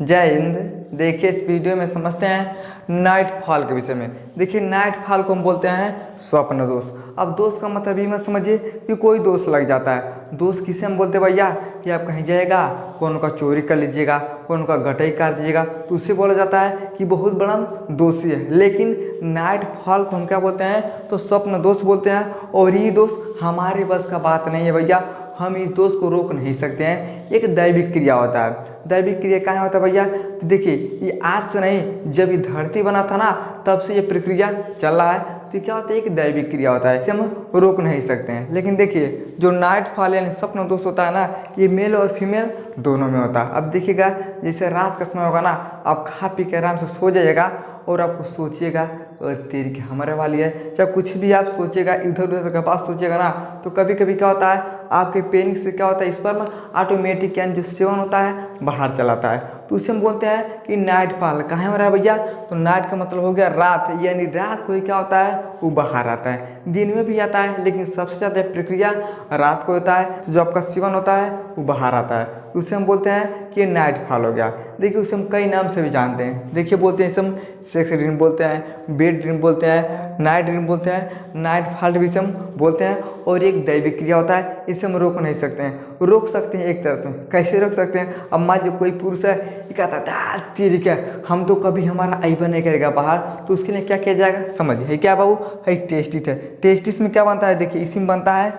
जय हिंद। देखिए इस वीडियो में समझते हैं नाइट फॉल के विषय में। देखिए नाइट फॉल को हम बोलते हैं स्वप्न दोष। अब दोष का मतलब ये मत समझिए कि कोई दोष लग जाता है। दोष किसे हम बोलते हैं भैया कि आप कहीं जाएगा, कौन का चोरी कर लीजिएगा, कौन का गटई काट दीजिएगा, तो उससे बोला जाता है कि बहुत बड़ा दोषी है। लेकिन नाइट फॉल को हम क्या बोलते हैं, तो स्वप्न दोष बोलते हैं। और ये दोष हमारे बस का बात नहीं है भैया, हम इस दोष को रोक नहीं सकते हैं। एक दैविक क्रिया होता है। दैविक क्रिया कहाँ होता है भैया, तो देखिए ये आज से नहीं, जब ये धरती बना था ना तब से ये प्रक्रिया चल रहा है। तो क्या होता है, एक दैविक क्रिया होता है, इसे हम रोक नहीं सकते हैं। लेकिन देखिए जो नाइट फॉल यानी स्वप्न दोष होता है ना, ये मेल और फीमेल दोनों में होता है। अब देखिएगा जैसे रात का समय होगा ना, आप खा पी के आराम से सो जाइएगा और आपको सोचिएगा और तेरी की हमारे वाली है, चाहे कुछ भी आप सोचिएगा, इधर उधर के पास सोचिएगा ना, तो कभी कभी क्या होता है आपके पेनिंग से क्या होता है, इस पर ऑटोमेटिक यानी जो सेवन होता है बाहर चलाता है। तो उसे हम बोलते हैं कि नाइट फॉल कहाँ हो रहा है भैया, तो नाइट का मतलब हो गया रात, यानी रात को ही क्या होता है वो बाहर आता है। दिन में भी आता है लेकिन सबसे ज़्यादा प्रक्रिया रात को होता है। तो जो आपका सेवन होता है वो बाहर आता है, उसे हम बोलते हैं कि नाइट फॉल हो गया। देखिए उसे हम कई नाम से भी जानते हैं। देखिए बोलते हैं इसे हम सेक्स ड्रीम बोलते हैं, बेड ड्रीम बोलते हैं, नाइट ड्रीम बोलते हैं, नाइट फॉल भी इसे हम बोलते हैं। और एक दैविक क्रिया होता है, इसे हम रोक नहीं सकते हैं। रोक सकते हैं एक तरह से, कैसे रोक सकते हैं। अब मान जो कोई पुरुष है ये कहता है ठीक है हम तो कभी हमारा ऐबा नहीं करेगा बाहर, तो उसके लिए क्या किया जाएगा समझिए, है क्या बाबू, है टेस्टिस है। टेस्टिस में क्या बनता है, देखिए इसी में बनता है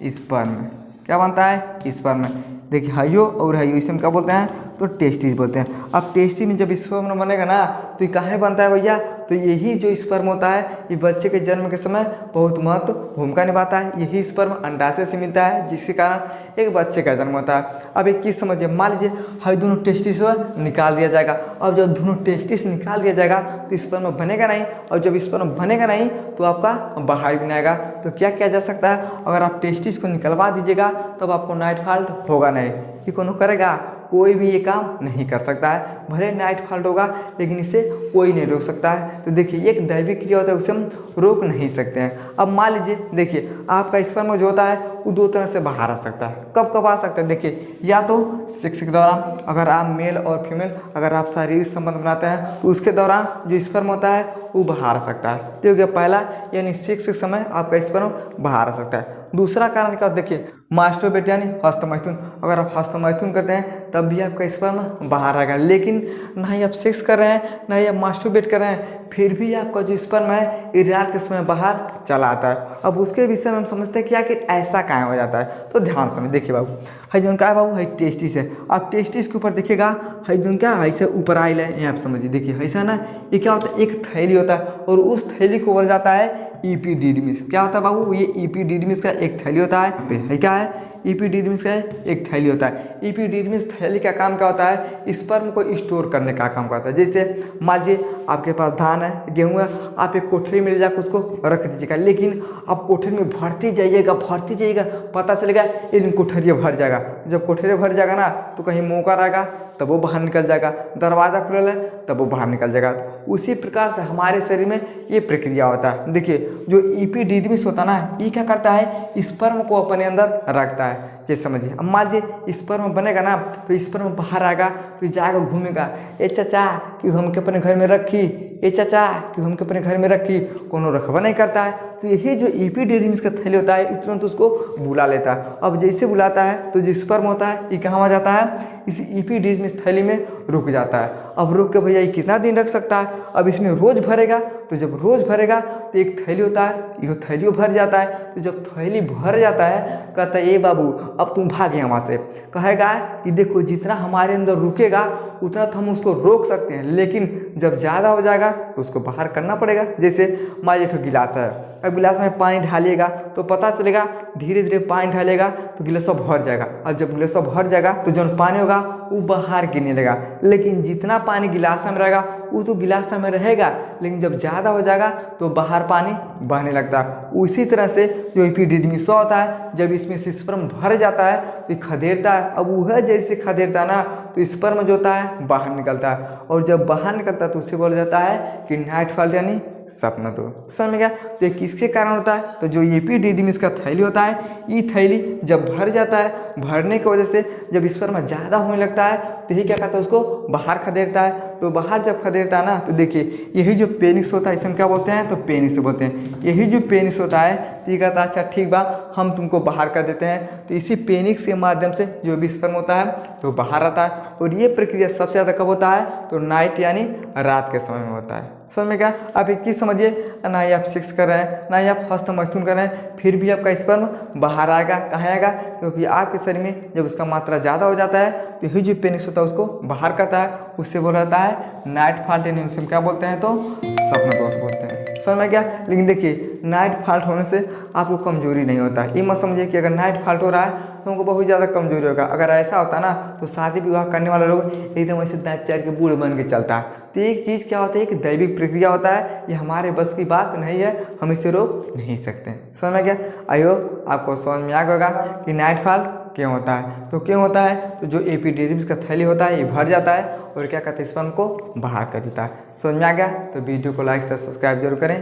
स्पर्म में। क्या बनता है स्पर्म में, देखिए हाइयो और हाइयो, इसे हम क्या बोलते हैं, तो टेस्टिस बोलते हैं। अब टेस्टिस में जब स्पर्म बनेगा ना तो ये कहाँ बनता है भैया, तो यही जो स्पर्म होता है ये बच्चे के जन्म के समय बहुत महत्व भूमिका निभाता है। यही स्पर्म अंडाशय से मिलता है जिसके कारण एक बच्चे का जन्म होता है। अब एक चीज़ समझिए, मान लीजिए हर दोनों टेस्टिस निकाल दिया जाएगा। अब जब दोनों टेस्टिस निकाल दिया जाएगा तो स्पर्म बनेगा नहीं, और जब स्पर्म बनेगा नहीं तो आपका बाहर भी नहीं आएगा। तो क्या किया जा सकता है, अगर आप टेस्टिस को निकलवा दीजिएगा तब आपको नाइट फॉल होगा नहीं। कि कौन करेगा, कोई भी ये काम नहीं कर सकता है। भले नाइट फॉल होगा लेकिन इसे कोई नहीं रोक सकता है। तो देखिए एक दैविक क्रिया होता है, उसे हम रोक नहीं सकते हैं। अब मान लीजिए देखिए आपका स्पर्म जो होता है वो दो तरह से बाहर आ सकता है। कब कब आ सकता है, देखिए या तो सेक्स के दौरान, अगर आप मेल और फीमेल अगर आप शारीरिक संबंध बनाते हैं तो उसके दौरान जो स्पर्म होता है वो बाहर आ सकता है। तो हो गया पहला, यानी सेक्स के समय आपका स्पर्म बाहर आ सकता है। दूसरा कारण क्या, देखिए मास्टरबेट यानी हस्तमैथुन, अगर आप हस्तमैथुन करते हैं तब भी आपका स्पर्म बाहर आएगा। लेकिन ना ही आप सेक्स कर रहे हैं ना ही आप मास्टरबेट कर रहे हैं, फिर भी आपका जो स्पर्म है ये रात के समय बाहर चला आता है। अब उसके विषय में हम समझते हैं कि आखिर ऐसा कहाँ हो जाता है। तो ध्यान से देखिए बाबू, है जो क्या है बाबू, है टेस्टिस है। आप टेस्टिस के ऊपर देखिएगा है जो क्या ऐसे ऊपर आयल है, यहाँ आप समझिए, देखिए ऐसा ना, ये क्या होता है एक थैली होता है और उस थैली को बोला जाता है इपीडिडमिस। क्या होता है बाबू, ये इपीडिडमिस का एक थैली होता है क्या है, इपीडिडमिस का एक थैली होता है। इपीडिडमिस थैली का काम क्या होता है, स्पर्म को स्टोर करने का काम करता है। जैसे मान लीजिए आपके पास धान है, गेहूँ है, आप एक कोठरी में ले जाकर उसको रख दीजिएगा। लेकिन आप कोठरी में भरते जाइएगा, पता चलेगा एक दिन कोठरिया भर जाएगा। जब कोठरिया भर जाएगा ना तो कहीं मौका रहेगा तब वो बाहर निकल जाएगा, दरवाज़ा खुलल है तब वो बाहर निकल जाएगा। उसी प्रकार से हमारे शरीर में ये प्रक्रिया होता है। देखिए जो इपीडिडमिस होता है ना, ये क्या करता है, स्पर्म को अपने अंदर रखता है। जैसे समझिए, अब मान लीजिए स्पर्म बनेगा ना तो स्पर्म बाहर आएगा तो जाएगा घूमेगा, ए चाचा कि हमके अपने घर में रखी, ए चाचा कि हमके अपने घर में रखी, कोनो रखवा नहीं करता है। तो यही जो इपीडिडमिस का थैली होता है तुरंत उसको बुला लेता है। अब जैसे बुलाता है तो जो स्पर्म होता है ये कहाँ आ जाता है, इस इपीडिडमिस थैली में रुक जाता है। अब रुक के भैया ये कितना दिन रख सकता है, अब इसमें रोज भरेगा। तो जब रोज भरेगा तो एक थैली होता है, ये थैली भर जाता है। तो जब थैली भर जाता है कहता है ए बाबू अब तुम भागे वहाँ से। कहेगा कि देखो जितना हमारे अंदर रुकेगा उतना तो हम उसको रोक सकते हैं, लेकिन जब ज़्यादा हो जाएगा तो उसको बाहर करना पड़ेगा। जैसे मान लीजिए गिलास है, अब गिलास में पानी ढालिएगा तो पता चलेगा, धीरे धीरे पानी ढालेगा तो गिलास भर जाएगा। अब जब गिलास भर जाएगा तो जो पानी होगा वो बाहर गिरने लगेगा। लेकिन जितना पानी गिलास में रहेगा वो तो गिलास में रहेगा, लेकिन जब ज़्यादा हो जाएगा तो बाहर पानी बहने लगता है। उसी तरह से जो इपीडिडमिस होता है, जब इसमें से स्पर्म भर जाता है तो खदेड़ता है। अब वह जैसे खदेड़ता है ना तो स्पर्म जो होता है बाहर निकलता है, और जब बाहर निकलता है तो उससे बोला जाता है कि नाइट फॉल यानी स्वप्न दोष। समझ में गया। तो ये किसके कारण होता है, तो जो इपीडिडमिस का थैली होता है, ये थैली जब भर जाता है, भरने की वजह से जब स्पर्म ज़्यादा होने लगता है तो यही क्या करता है, उसको बाहर खदेड़ता है। तो बाहर जब खदेड़ता है ना, तो देखिए यही जो पेनिस होता है इसे हम क्या बोलते हैं, तो पेनिस बोलते हैं। यही जो पेनिस होता है तो ये कहता है अच्छा ठीक बा, हम तुमको बाहर कर देते हैं। तो इसी पेनिस के माध्यम से जो भी स्पर्म होता है तो बाहर आता है। और ये प्रक्रिया सबसे ज़्यादा कब होता है, तो नाइट यानी रात के समय में होता है। समझ में क्या? आप एक चीज़ समझिए, ना ही आप सेक्स कर रहे हैं, ना ही आप हस्त मैथुन कर रहे हैं, फिर भी आपका स्पर्म बाहर आएगा। कहाँ आएगा? क्योंकि आपके शरीर में जब उसका मात्रा ज़्यादा हो जाता है तो यही जो पेनिस होता है उसको बाहर करता है। उससे बोला जाता है नाइट फॉल्ट, यानी उसे हम क्या बोलते हैं, तो स्वप्न दोष बोलते हैं। समझ में क्या? लेकिन देखिए नाइट फॉल्ट होने से आपको कमजोरी नहीं होता है। ये मत समझिए कि अगर नाइट फॉल्ट हो रहा है तो हमको बहुत ज़्यादा कमजोरी होगा। अगर ऐसा होता ना तो शादी विवाह करने वाला लोग एकदम ऐसे दाँत चार के बूढ़ बन के चलता है। तो एक चीज़ क्या होता है, एक दैविक प्रक्रिया होता है, ये हमारे बस की बात नहीं है, हम इसे रोक नहीं सकते। समझ में क्या? आई होप आपको समझ में आ गया होगा कि नाइट फॉल्ट क्यों होता है। तो क्यों होता है, तो जो एपिडिडिम्स का थैली होता है ये भर जाता है और क्या करता है, स्पर्म को बाहर कर देता है। समझ में आ गया? तो वीडियो को लाइक से सब्सक्राइब जरूर करें।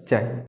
जय हिंद।